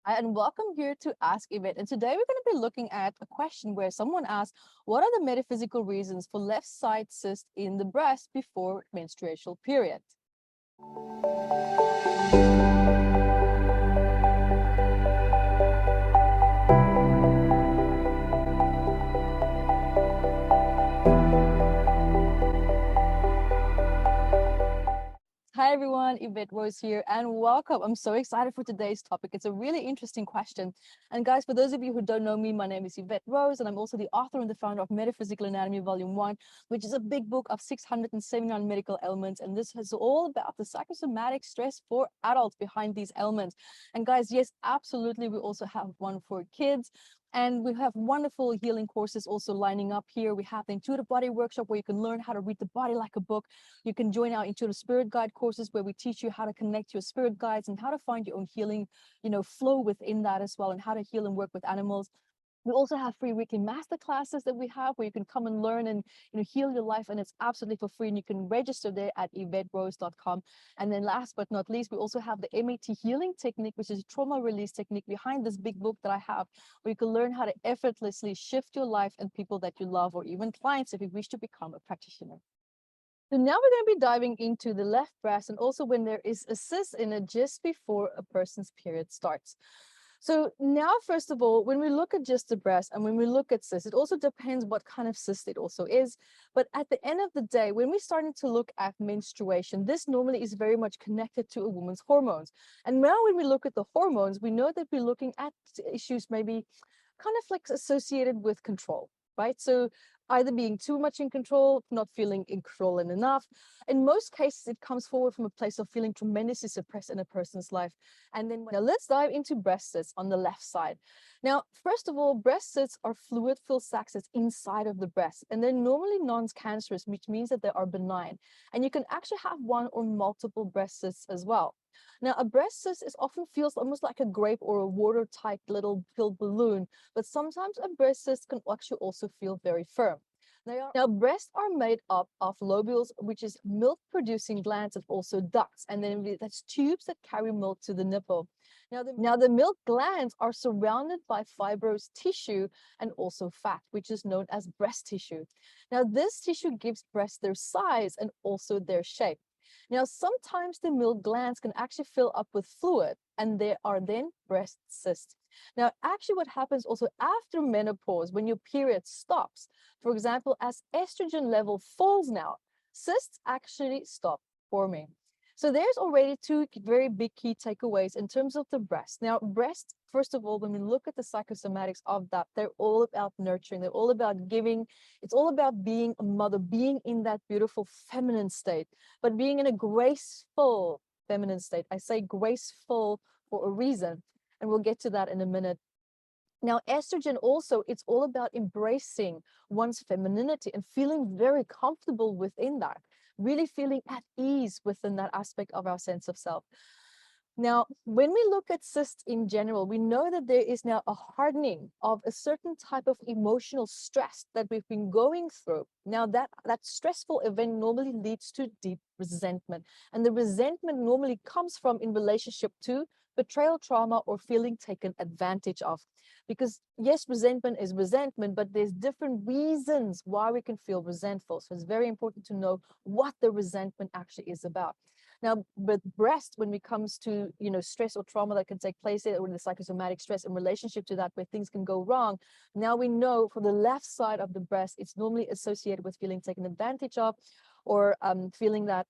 Hi, and welcome here to Ask Evette. And today we're going to be looking at a question where someone asked, what are the metaphysical reasons for left side cyst in the breast before menstrual period? Hi everyone, Evette Rose here, and welcome. I'm so excited for today's topic. It's a really interesting question. And guys, for those of you who don't know me, my name is Evette Rose, and I'm also the author and the founder of Metaphysical Anatomy Volume 1, which is a big book of 679 medical ailments. And this is all about the psychosomatic stress for adults behind these ailments. And guys, yes, absolutely, we also have one for kids. And we have wonderful healing courses also lining up here. We have the Intuitive Body Workshop where you can learn how to read the body like a book. You can join our Intuitive Spirit Guide courses where we teach you how to connect your spirit guides and how to find your own healing, flow within that as well, and how to heal and work with animals. We also have free weekly master classes that we have where you can come and learn and heal your life, and it's absolutely for free. And you can register there at evetterose.com. And then last but not least, we also have the MAT healing technique, which is a trauma release technique behind this big book that I have, where you can learn how to effortlessly shift your life and people that you love, or even clients if you wish to become a practitioner. So now we're going to be diving into the left breast, and also when there is a cyst in it just before a person's period starts. So now, first of all, when we look at just the breast and when we look at cyst, it also depends what kind of cyst it also is. But at the end of the day, when we're starting to look at menstruation, this normally is very much connected to a woman's hormones. And now when we look at the hormones, we know that we're looking at issues maybe kind of like associated with control, right? So either being too much in control, not feeling in control enough. In most cases, it comes forward from a place of feeling tremendously suppressed in a person's life. And then now let's dive into breast cysts on the left side. Now, first of all, breast cysts are fluid-filled sacs that's inside of the breast, and they're normally non-cancerous, which means that they are benign. And you can actually have one or multiple breast cysts as well. Now, a breast cyst often feels almost like a grape or a watertight little filled balloon, but sometimes a breast cyst can actually also feel very firm. Now, breasts are made up of lobules, which is milk-producing glands, and also ducts, and then that's tubes that carry milk to the nipple. Now, the milk glands are surrounded by fibrous tissue and also fat, which is known as breast tissue. Now, this tissue gives breasts their size and also their shape. Now, sometimes the milk glands can actually fill up with fluid, and there are then breast cysts. Now, actually what happens also after menopause, when your period stops, for example, as estrogen level falls now, cysts actually stop forming. So there's already two very big key takeaways in terms of the breast. Now, breast, first of all, when we look at the psychosomatics of that, they're all about nurturing. They're all about giving. It's all about being a mother, being in that beautiful feminine state, but being in a graceful feminine state. I say graceful for a reason, and we'll get to that in a minute. Now, estrogen also, it's all about embracing one's femininity and feeling very comfortable within that, really feeling at ease within that aspect of our sense of self. Now, when we look at cysts in general, we know that there is now a hardening of a certain type of emotional stress that we've been going through. Now, that stressful event normally leads to deep resentment. And the resentment normally comes from in relationship to betrayal, trauma, or feeling taken advantage of. Because yes, resentment is resentment, but there's different reasons why we can feel resentful. So it's very important to know what the resentment actually is about. Now, with breast, when it comes to, stress or trauma that can take place there, or the psychosomatic stress in relationship to that, where things can go wrong, now we know for the left side of the breast, it's normally associated with feeling taken advantage of, or feeling that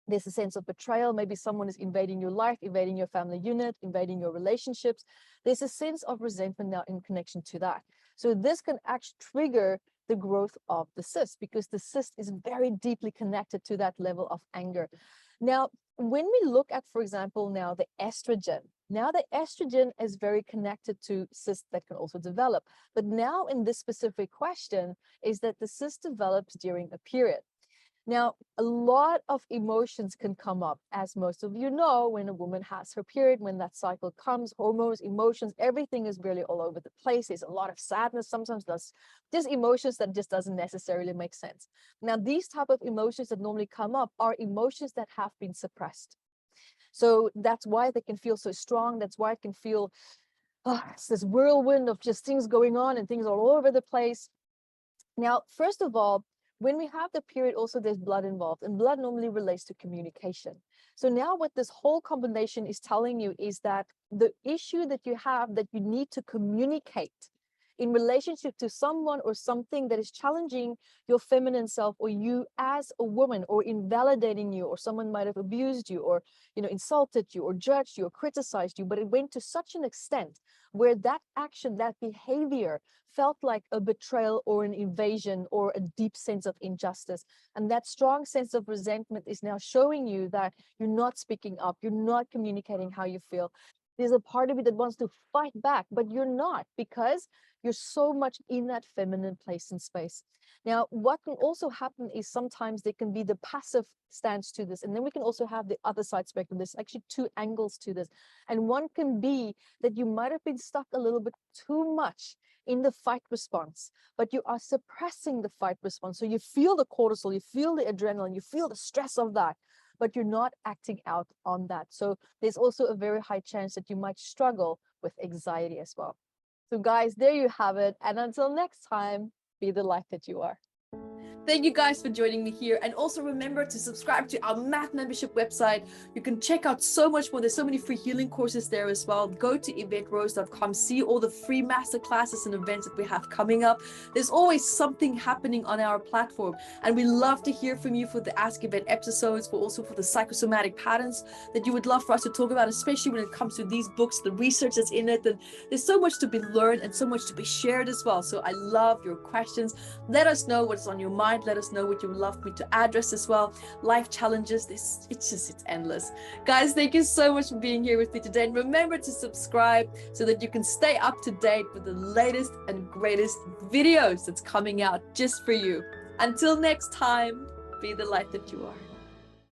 there's a sense of betrayal. Maybe someone is invading your life, invading your family unit, invading your relationships. There's a sense of resentment now in connection to that. So this can actually trigger the growth of the cyst, because the cyst is very deeply connected to that level of anger. Now, when we look at, for example, now the estrogen is very connected to cysts that can also develop. But now in this specific question is that the cyst develops during a period. Now, a lot of emotions can come up, as most of you know, when a woman has her period, when that cycle comes, hormones, emotions, everything is really all over the place. There's a lot of sadness, sometimes there's just emotions that just doesn't necessarily make sense. Now, these type of emotions that normally come up are emotions that have been suppressed. So that's why they can feel so strong. That's why it can feel it's this whirlwind of just things going on and things all over the place. Now, first of all, when we have the period, also there's blood involved, and blood normally relates to communication. So now what this whole combination is telling you is that the issue that you have, that you need to communicate in relationship to someone or something that is challenging your feminine self or you as a woman, or invalidating you, or someone might have abused you, or insulted you, or judged you, or criticized you, but it went to such an extent where that action, that behavior felt like a betrayal or an invasion or a deep sense of injustice. And that strong sense of resentment is now showing you that you're not speaking up, you're not communicating how you feel. There's a part of you that wants to fight back, but you're not, because you're so much in that feminine place and space. Now, what can also happen is sometimes there can be the passive stance to this, and then we can also have the other side spectrum. There's actually two angles to this. And one can be that you might have been stuck a little bit too much in the fight response, but you are suppressing the fight response. So you feel the cortisol, you feel the adrenaline, you feel the stress of that, but you're not acting out on that. So there's also a very high chance that you might struggle with anxiety as well. So guys, there you have it. And until next time, be the light that you are. Thank you guys for joining me here. And also remember to subscribe to our math membership website. You can check out so much more. There's so many free healing courses there as well. Go to evetterose.com, see all the free masterclasses and events that we have coming up. There's always something happening on our platform. And we love to hear from you for the Ask Evette episodes, but also for the psychosomatic patterns that you would love for us to talk about, especially when it comes to these books, the research that's in it. And there's so much to be learned and so much to be shared as well. So I love your questions. Let us know what's on your mind. Let us know what you would love me to address as well. Life challenges, it's endless. Guys, thank you so much for being here with me today. And remember to subscribe so that you can stay up to date with the latest and greatest videos that's coming out just for you. Until next time, be the light that you are.